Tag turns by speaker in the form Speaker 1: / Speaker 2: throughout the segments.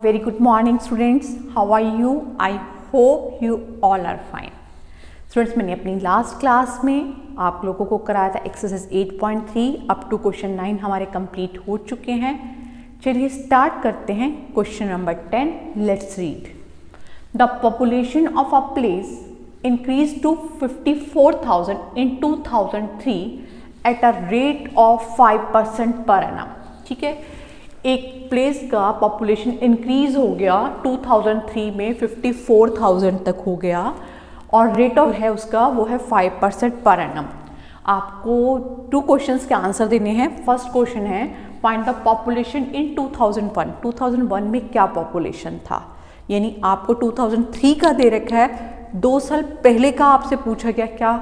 Speaker 1: Very good morning students. How are you? I hope you all are fine. Students, मैंने अपनी last class में आप लोगों को कराया था एक्सरसाइज 8.3 अप टू क्वेश्चन 9 हमारे कंप्लीट हो चुके हैं। चलिए स्टार्ट करते हैं question number 10। Let's read. The population of a place increase to 54,000 in 2003 at a rate of 5% per annum. ठीक है, एक प्लेस का पॉपुलेशन इंक्रीज हो गया 2003 में 54,000 तक हो गया और रेट ऑफ है उसका वो है 5% पर एनम। आपको 2 क्वेश्चंस के आंसर देने हैं। फर्स्ट क्वेश्चन है फाइंड द पॉपुलेशन इन 2001। 2001 में क्या पॉपुलेशन था, यानी आपको 2003 का दे रखा है, 2 साल पहले का आपसे पूछा गया क्या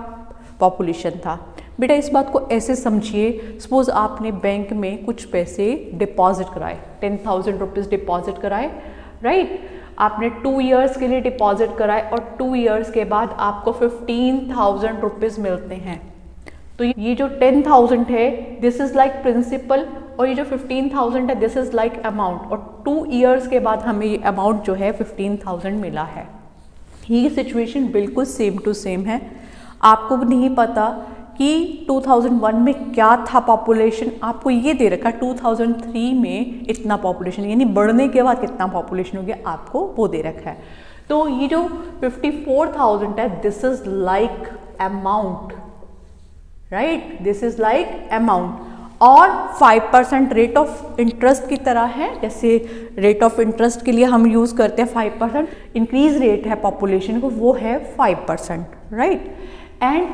Speaker 1: पॉपुलेशन था। बेटा इस बात को ऐसे समझिए, सपोज आपने बैंक में कुछ पैसे डिपॉजिट कराए, 10,000 रुपीज़ डिपॉजिट कराए, राइट। आपने 2 इयर्स के लिए डिपॉजिट कराए और 2 इयर्स के बाद आपको 15,000 रुपीज़ मिलते हैं। तो ये जो 10,000 है दिस इज़ लाइक प्रिंसिपल और ये जो 15,000 है दिस इज़ लाइक अमाउंट, और 2 इयर्स के बाद हमें ये अमाउंट जो है 15,000 मिला है। ये सिचुएशन बिल्कुल सेम टू सेम है। आपको नहीं पता कि 2001 में क्या था पॉपुलेशन, आपको ये दे रखा 2003 में इतना पॉपुलेशन, यानी बढ़ने के बाद कितना पॉपुलेशन हो गया आपको वो दे रखा है। तो ये जो 54,000 है this is like amount, right, this is like amount. और 5% रेट ऑफ इंटरेस्ट की तरह है, जैसे रेट ऑफ इंटरेस्ट के लिए हम यूज करते हैं 5%, इंक्रीज रेट है पॉपुलेशन को वो है 5%, right. And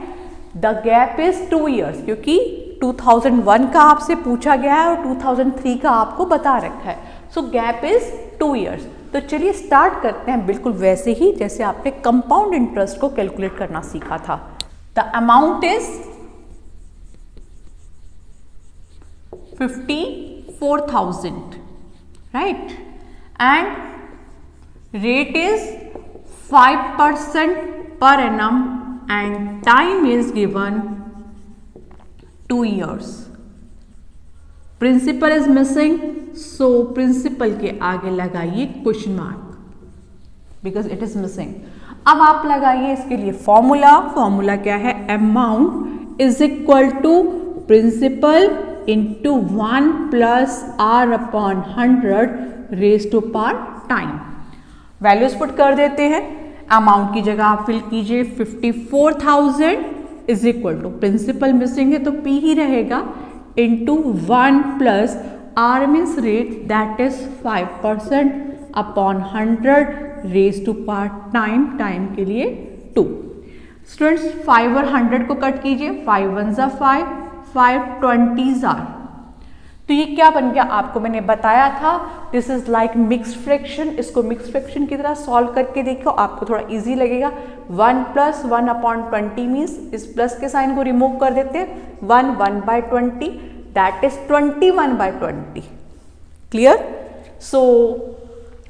Speaker 1: the gap is 2 years, क्योंकि 2001 का आपसे पूछा गया है और 2003 का आपको बता रखा है, सो गैप इज 2 इयर्स। तो चलिए स्टार्ट करते हैं बिल्कुल वैसे ही जैसे आपने कंपाउंड इंटरेस्ट को कैलकुलेट करना सीखा था। The amount is 54,000, right, and rate is 5% per annum and time is given 2 years. Principal is missing, so principal के आगे लगाइए question mark because it is missing. अब आप लगाइए इसके लिए फॉर्मूला क्या है, amount is equal to principal into 1 plus R upon 100 raise to power time. Values put कर देते हैं। अमाउंट की जगह आप फिल कीजिए 54,000 is equal to principal missing है तो P ही रहेगा into 1 plus R means rate that is 5% upon 100 raise to power time के लिए 2। स्टूडेंट्स 5 और 100 को कट कीजिए, 5 1 जा 5, 5 20 आर। तो ये क्या बन गया आपको मैंने बताया था, this is like mixed fraction. इसको मिक्स्ड फ्रैक्शन की तरह सॉल्व करके देखो, आपको थोड़ा इजी लगेगा। 1 प्लस 1 अपॉन 20 मीन्स इस प्लस के साइन को रिमूव कर देते हैं, 1/20 दैट इज 21/20। क्लियर? सो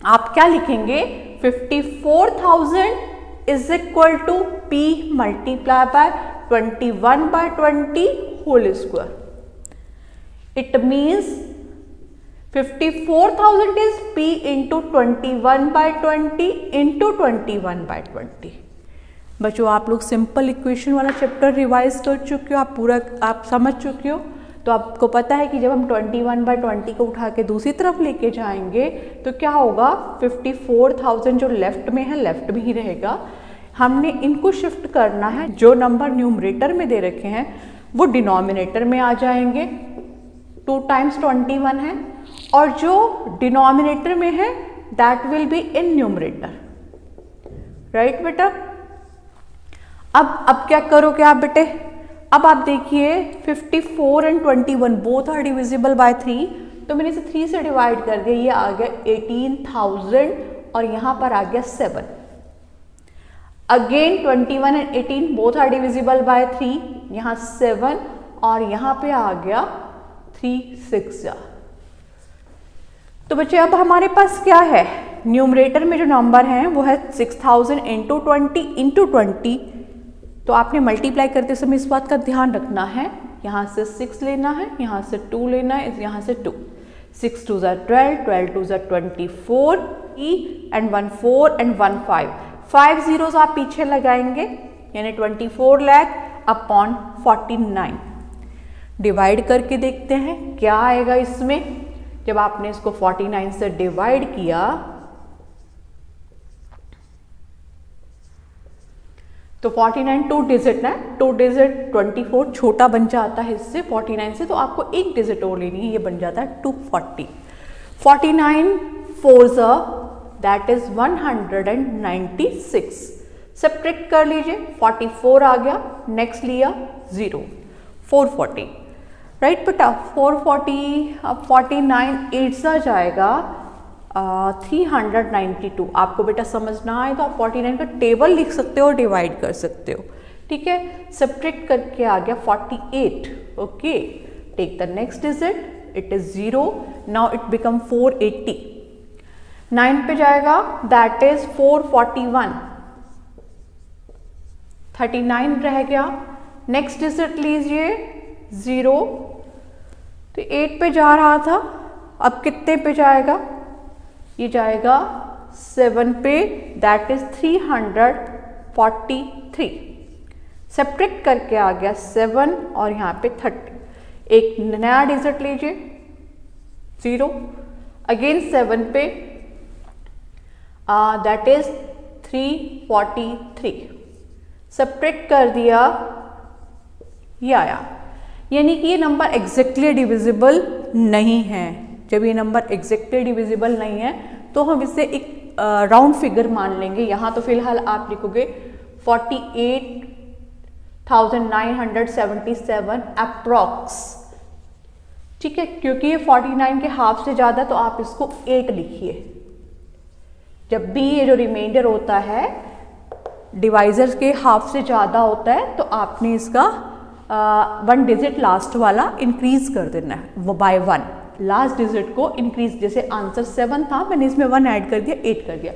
Speaker 1: आप क्या लिखेंगे, 54,000 is equal to P multiply by 21/20 whole square. It means 54,000 is P into 21/20 into 21/20। बच्चों आप लोग सिंपल इक्वेशन वाला चैप्टर रिवाइज कर चुके हो, आप पूरा आप समझ चुके हो, तो आपको पता है कि जब हम 21/20 को उठा के दूसरी तरफ लेके जाएंगे तो क्या होगा, 54,000 जो लेफ्ट में है लेफ्ट में ही रहेगा। हमने इनको शिफ्ट करना है, जो नंबर न्यूमरेटर में दे रखे हैं वो डिनोमिनेटर में आ जाएंगे, 2 टाइम्स 21 है, और जो डिनोमिनेटर में है that will be in numerator, right बेटा। अब क्या करोगे आप बेटे, अब आप देखिए 54 and 21 both are divisible by 3, तो मैंने इसे 3 से डिवाइड कर दिया, ये आ गया 18,000 और यहां पर आ गया 7। Again 21 and 18 both are divisible by 3, यहां 7 और यहां पे आ गया 3 6 जा। तो बच्चे अब हमारे पास क्या है, न्यूमरेटर में जो नंबर है वो है 6,000 इंटू 20 इंटू 20। तो आपने मल्टीप्लाई करते समय इस बात का ध्यान रखना है, यहाँ से 6 लेना है, यहाँ से 2 लेना है, यहाँ से 2। 6 2 ज़ा 12, 12 2 ज़ा 24 एंड 1 4 एंड 1 5, 5 zeros आप पीछे लगाएंगे यानी 24 लाख अपॉन 49। डिवाइड करके देखते हैं क्या आएगा इसमें। जब आपने इसको 49 से डिवाइड किया तो 49 2 डिजिट ना, 2 डिजिट 24 छोटा बन जाता है इससे 49 से, तो आपको एक डिजिट और लेनी है, ये बन जाता है 240। 49 4s दैट इज 196। सब्ट्रैक्ट कर लीजिए, 44 आ गया, नेक्स्ट लिया 0, 440 राइट बेटा। 440 अब 49 8 सा जाएगा 392। आपको बेटा समझ ना आए तो आप 49 का टेबल लिख सकते हो और डिवाइड कर सकते हो, ठीक है। सब्ट्रैक्ट करके आ गया 48, okay. Take the next digit, it is 0, now it become 480। 9 पे जाएगा दैट इज 441, 39 रह गया, नेक्स्ट डिजिट लीजिए 0, तो 8 पे जा रहा था, अब कितने पे जाएगा, ये जाएगा 7 पे दैट इज 343। सब्ट्रैक्ट करके आ गया 7 और यहाँ पे 30। एक नया डिजिट लीजिए 0, अगेन 7 पे दैट इज 343। सब्ट्रैक्ट कर दिया, ये आया, यानी कि ये नंबर एग्जैक्टली डिविजिबल नहीं है। जब ये नंबर एग्जैक्टली डिविजिबल नहीं है तो हम इसे एक राउंड फिगर मान लेंगे। यहाँ तो फिलहाल आप लिखोगे 48,977 अप्रॉक्स, ठीक है, क्योंकि ये 49 के हाफ से ज़्यादा तो आप इसको 8 लिखिए। जब भी ये जो रिमाइंडर होता है डिवाइजर्स के हाफ से ज़्यादा होता है तो आपने इसका 1 डिजिट लास्ट वाला इंक्रीज कर देना है, वो बाय 1 लास्ट डिजिट को इंक्रीज। जैसे आंसर 7 था, मैंने इसमें 1 ऐड कर दिया, 8 कर दिया।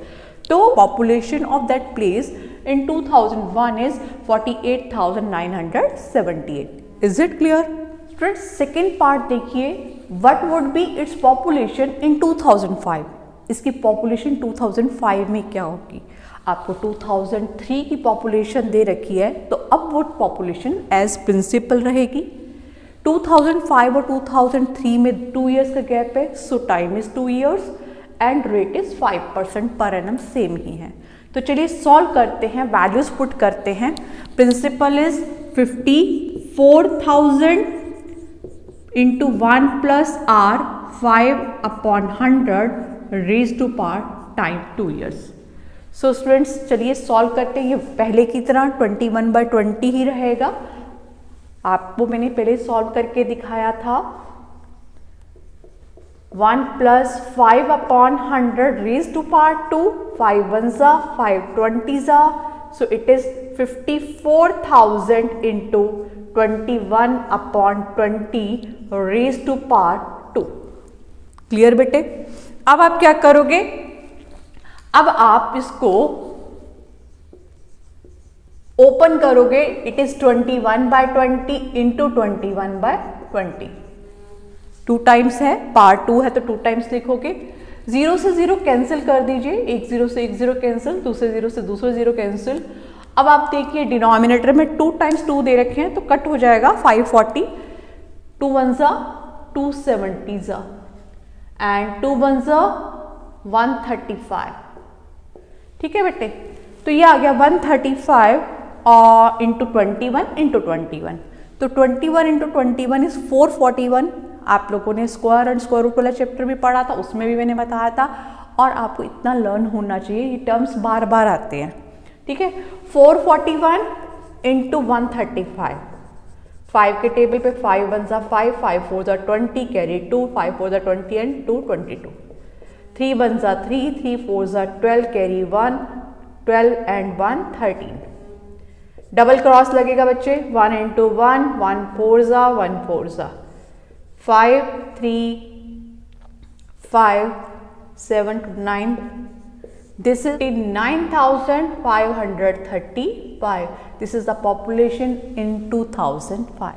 Speaker 1: तो population of that place in 2001 is 48,978। Is it clear students? Second part देखिए, what would be its population in 2005। इसकी पॉपुलेशन 2005 में क्या होगी। आपको 2003 की पॉपुलेशन दे रखी है, तो अब वो पॉपुलेशन एज प्रिंसिपल रहेगी। 2005 और 2003 में 2 इयर्स का गैप है, सो time is 2 years and rate is 5% per annum, same ही है। तो चलिए सॉल्व करते हैं, वैल्यूज पुट करते हैं। Principal is 54,000 into 1 plus R 5/100 raise to power time 2 years. So students चलिए सॉल्व करते हैं। ये पहले की तरह 21/20 ही रहेगा। आपको मैंने पहले सॉल्व करके दिखाया था। 1 plus 5/100 raise to power 2, 5 1s 5 20s, so it is 54,000 into 21/20 raise to power 2। Clear बेटे? अब आप क्या करोगे, अब आप इसको ओपन करोगे, इट इज 21/20 इंटू 21/20, 2 टाइम्स है, पार्ट 2 है तो 2 टाइम्स लिखोगे। 0 से 0 कैंसिल कर दीजिए, 1 0 से 1 0 कैंसिल, दूसरे 0 से दूसरे 0 कैंसिल। अब आप देखिए डिनोमिनेटर में 2 टाइम्स 2 दे रखे हैं तो कट हो जाएगा 540, 2 1s 270s एंड 2 1s 135। ठीक है बेटे, तो ये आ गया 135 और इंटू 21 इंटू 21, तो 21 इंटू 21 इज 441। आप लोगों ने स्क्वायर एंड स्क्वायर रूट वाला चैप्टर भी पढ़ा था, उसमें भी मैंने बताया था। और आपको इतना लर्न होना चाहिए, ये टर्म्स बार बार आते हैं। ठीक है, 441 इंटू 135, 5 के टेबल पे 5 1s 5, 5 4s 20, carry 2, 5 4s 20 and 2 22, 3 1s 3, 3 4s 12, carry 1, 12 and 1 13। Double cross लगेगा बच्चे, 1 into 1, 1 4s 1 4s 5 3 5 7 to 9, this is 9,535. This is the population in 2005.